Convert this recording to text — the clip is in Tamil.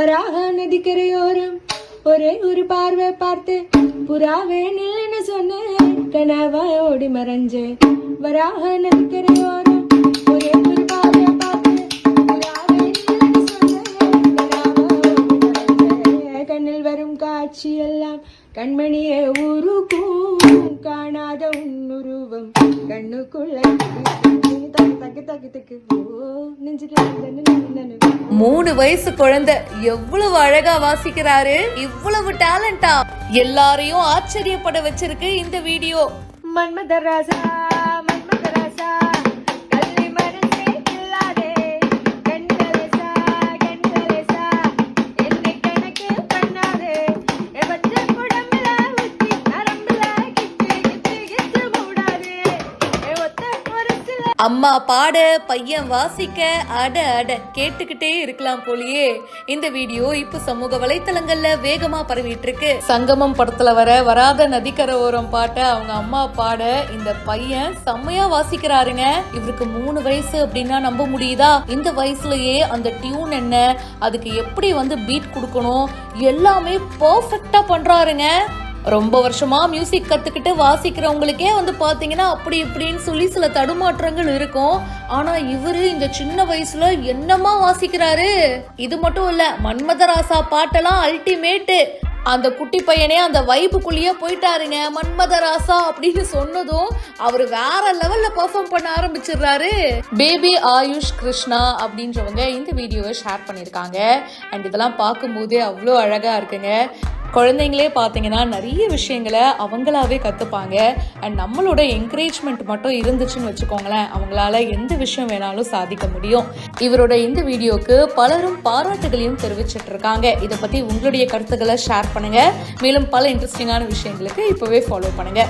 வராக நதிக்கரையோரம் ஒரே ஒரு பார்வை பார்த்து புறாவே நில்லுன்னு சொன்னேன், கனவா ஓடி மறைஞ்சேன். வராக நதிக்கரையோரம் ஒரே ஒரு பார்வை பார்த்து புறாவே நில்லுன்னு சொன்னேன், கனவா ஓடி மறைஞ்சேன். கண்ணில் வரும் காட்சி எல்லாம் கண்மணியே ஊருக்கும், காணாத உன்னுருவம் கண்ணுக்குள்ள மூணு வயசு குழந்தை எவ்வளவு அழகா வாசிக்கிறாரு, இவ்வளவு டேலண்டா, எல்லாரையும் ஆச்சரியப்பட வச்சிருக்கு இந்த வீடியோ. மன்மதராசா மன்மதராசா கள்ளி மனசே கில்லாதே, கண்களேசா கண்களேசா என்னை கணக்கு பண்ணாதே, பச்ச குடம்புல ஊத்தி நரம்புல கிச்சு கிச்சு கிச்சு மூடாதே, ஒத்த பொருசில. அம்மா பாட பையன் வாசிக்க அட அட கேட்டுக்கிட்டே இருக்கலாம் போலியே. இந்த வீடியோ இப்ப சமூக வலைத்தளங்கள்ல வேகமா பரவிட்டு இருக்கு. சங்கமம் படத்துல வராத நதிக்கரை ஓரம் பாட்ட அவங்க அம்மா பாட இந்த பையன் செம்மையா வாசிக்கிறாருங்க. இவருக்கு 3 வயசு அப்படின்னா நம்ப முடியுதா? இந்த வயசுலயே அந்த டியூன் என்ன, அதுக்கு எப்படி பீட் கொடுக்கணும், எல்லாமே பர்ஃபெக்டா பண்றாருங்க. ரொம்ப வருஷமா மியூசிக் கத்துக்கிட்டு வாசிக்கிறவங்களுக்கே பாத்தீங்கன்னா அப்படி இப்படின்னு சொல்லி சில தடுமாற்றங்கள் இருக்கும். ஆனா இவரு இந்த சின்ன வயசுல என்னமா வாசிக்கிறாரு. இது மட்டும் இல்ல, மன்மதராசா பாட்டெல்லாம் அல்டிமேட்டு. அந்த குட்டி பையனே அந்த வைப்புக்குள்ளேயே போயிட்டாருங்க. மன்மதராசா அப்படின்னு சொன்னதும் அவரு வேற லெவல்ல பெர்ஃபார்ம் பண்ண ஆரம்பிச்சிடுறாரு. பேபி ஆயுஷ் கிருஷ்ணா அப்படின்றவங்க இந்த வீடியோவை ஷேர் பண்ணியிருக்காங்க. அண்ட் இதெல்லாம் பார்க்கும்போதே அவ்வளோ அழகா இருக்குங்க. குழந்தைங்களே பார்த்தீங்கன்னா நிறைய விஷயங்களை அவங்களாவே கற்றுப்பாங்க. அண்ட் நம்மளோட என்கரேஜ்மெண்ட் மட்டும் இருந்துச்சுன்னு வச்சுக்கோங்களேன், அவங்களால எந்த விஷயம் வேணாலும் சாதிக்க முடியும். இவரோட இந்த வீடியோக்கு பலரும் பாராட்டுகளையும் தெரிவிச்சிட்டு இருக்காங்க. இதை பற்றி உங்களுடைய கருத்துக்களை ஷேர் பண்ணுங்க. மேலும் பல இன்ட்ரெஸ்டிங்கான விஷயங்களுக்கு இப்போவே ஃபாலோ பண்ணுங்க.